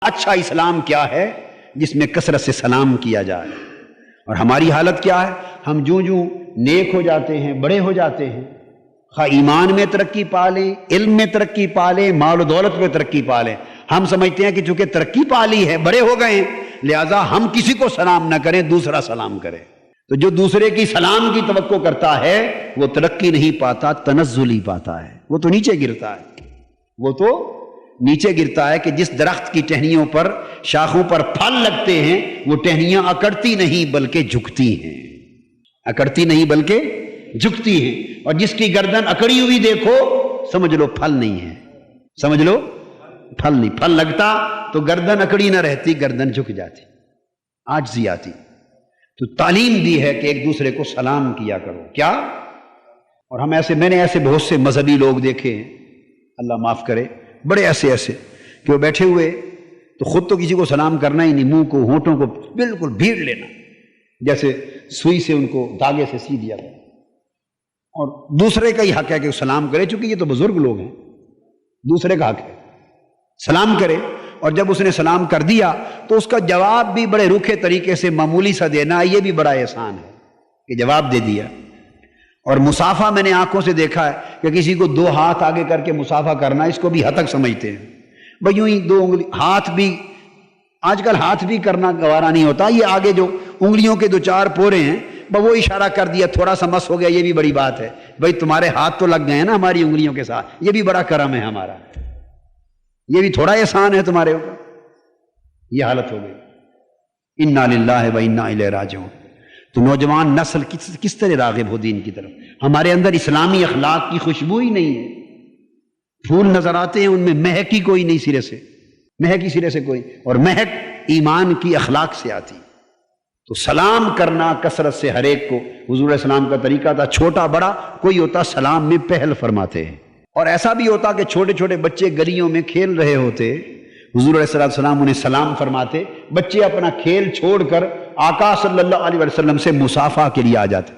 اچھا اسلام کیا ہے؟ جس میں کثرت سے سلام کیا جائے۔ اور ہماری حالت کیا ہے؟ ہم جوں جوں نیک ہو جاتے ہیں، بڑے ہو جاتے ہیں، خواہ ایمان میں ترقی پا لیں، علم میں ترقی پا لیں، مال و دولت میں ترقی پا لیں، ہم سمجھتے ہیں کہ چونکہ ترقی پا لی ہے، بڑے ہو گئے ہیں، لہذا ہم کسی کو سلام نہ کریں، دوسرا سلام کرے۔ تو جو دوسرے کی سلام کی توقع کرتا ہے وہ ترقی نہیں پاتا، تنزل ہی پاتا ہے، وہ تو نیچے گرتا ہے، وہ تو نیچے گرتا ہے۔ کہ جس درخت کی ٹہنیوں پر، شاخوں پر پھل لگتے ہیں، وہ ٹہنیاں اکڑتی نہیں بلکہ جھکتی ہیں، اکڑتی نہیں بلکہ جھکتی ہیں۔ اور جس کی گردن اکڑی ہوئی دیکھو، سمجھ لو پھل نہیں ہے، سمجھ لو پھل نہیں۔ پھل لگتا تو گردن اکڑی نہ رہتی، گردن جھک جاتی، عاجزی آتی۔ تو تعلیم دی ہے کہ ایک دوسرے کو سلام کیا کرو۔ کیا؟ اور ہم میں نے ایسے بہت سے مذہبی لوگ دیکھے ہیں، اللہ معاف کرے، بڑے ایسے کہ وہ بیٹھے ہوئے تو خود تو کسی کو سلام کرنا ہی نہیں، منہ کو، ہونٹوں کو بالکل بھیڑ لینا، جیسے سوئی سے ان کو دھاگے سے سی دیا گیا، اور دوسرے کا ہی حق ہے کہ وہ سلام کرے، چونکہ یہ تو بزرگ لوگ ہیں، دوسرے کا حق ہے سلام کرے۔ اور جب اس نے سلام کر دیا تو اس کا جواب بھی بڑے روکھے طریقے سے معمولی سا دینا، یہ بھی بڑا احسان ہے کہ جواب دے دیا۔ اور مصافحہ میں نے آنکھوں سے دیکھا ہے کہ کسی کو دو ہاتھ آگے کر کے مصافحہ کرنا، اس کو بھی ہتک سمجھتے ہیں، بھئی یوں ہی دو انگلی، ہاتھ بھی آج کل ہاتھ بھی کرنا گوارا نہیں ہوتا، یہ آگے جو انگلیوں کے دو چار پورے ہیں وہ اشارہ کر دیا، تھوڑا سا مس ہو گیا، یہ بھی بڑی بات ہے۔ بھئی تمہارے ہاتھ تو لگ گئے ہیں نا ہماری انگلیوں کے ساتھ، یہ بھی بڑا کرم ہے ہمارا، یہ بھی تھوڑا احسان ہے تمہارے اوپر۔ یہ حالت ہو گئی۔ انا للہ و انا الیہ راجعون۔ تو نوجوان نسل کس طرح راغب ہو دین کی طرف؟ ہمارے اندر اسلامی اخلاق کی خوشبو ہی نہیں ہے، پھول نظر آتے ہیں ان میں مہک ہی کوئی نہیں، سرے سے مہک ہی سرے سے کوئی، اور مہک ایمان کی اخلاق سے آتی۔ تو سلام کرنا کثرت سے ہر ایک کو، حضور علیہ السلام کا طریقہ تھا، چھوٹا بڑا کوئی ہوتا سلام میں پہل فرماتے ہیں۔ اور ایسا بھی ہوتا کہ چھوٹے چھوٹے بچے گلیوں میں کھیل رہے ہوتے، حضور علیہ السلام انہیں سلام فرماتے، بچے اپنا کھیل چھوڑ کر آقا صلی اللہ علیہ وسلم سے مصافحہ کے لیے آ جاتے،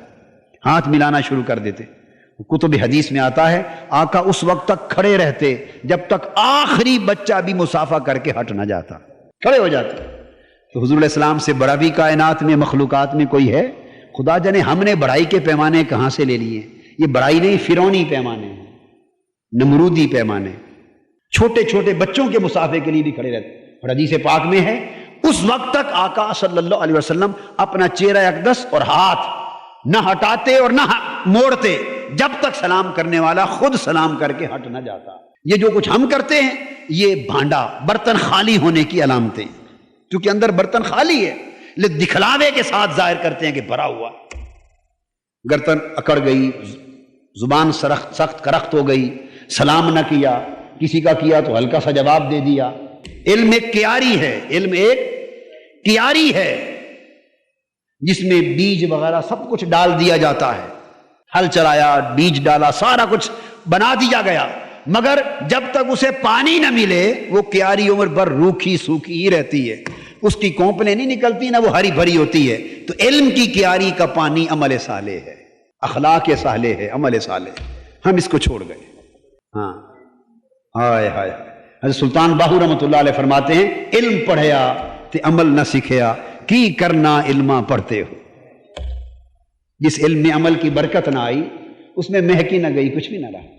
ہاتھ ملانا شروع کر دیتے۔ کتب حدیث میں آتا ہے آقا اس وقت تک کھڑے رہتے جب تک آخری بچہ بھی مصافحہ کر کے ہٹ نہ جاتا، کھڑے ہو جاتے۔ تو حضور علیہ السلام سے بڑا بھی کائنات میں، مخلوقات میں کوئی ہے؟ خدا جانے ہم نے بڑائی کے پیمانے کہاں سے لے لیے؟ یہ بڑائی نہیں، فرعونی پیمانے ہیں، نمرودی پیمانے۔ چھوٹے چھوٹے بچوں کے مصافحے کے لیے بھی کھڑے رہتے۔ اور حدیث پاک میں ہے اس وقت تک آقا صلی اللہ علیہ وسلم اپنا چہرہ اقدس اور ہاتھ نہ ہٹاتے اور نہ موڑتے جب تک سلام کرنے والا خود سلام کر کے ہٹ نہ جاتا۔ یہ جو کچھ ہم کرتے ہیں یہ بھانڈا، برتن خالی ہونے کی علامتیں، کیونکہ اندر برتن خالی ہے، لیکن دکھلاوے کے ساتھ ظاہر کرتے ہیں کہ بھرا ہوا۔ گردن اکڑ گئی، زبان سخت کرخت ہو گئی، سلام نہ کیا، کسی کا کیا تو ہلکا سا جواب دے دیا۔ علم ایک کیاری ہے، علم ایک کیاری ہے جس میں بیج وغیرہ سب کچھ ڈال دیا جاتا ہے، ہل چلایا، بیج ڈالا، سارا کچھ بنا دیا گیا، مگر جب تک اسے پانی نہ ملے وہ کیاری عمر بھر روکھی سوکھی ہی رہتی ہے، اس کی کونپلیں نہیں نکلتی، نہ وہ ہری بھری ہوتی ہے۔ تو علم کی کیاری کا پانی عمل صالح ہے، اخلاق صالح ہے، عمل صالح۔ ہم اس کو چھوڑ گئے۔ ہاں ہائے ہائے، حضرت سلطان باہو رحمۃ اللہ علیہ فرماتے ہیں علم پڑھیا تے عمل نہ سکھیا، کی کرنا علماں پڑھتے ہو۔ جس علم میں عمل کی برکت نہ آئی اس میں مہکی نہ گئی، کچھ بھی نہ رہا۔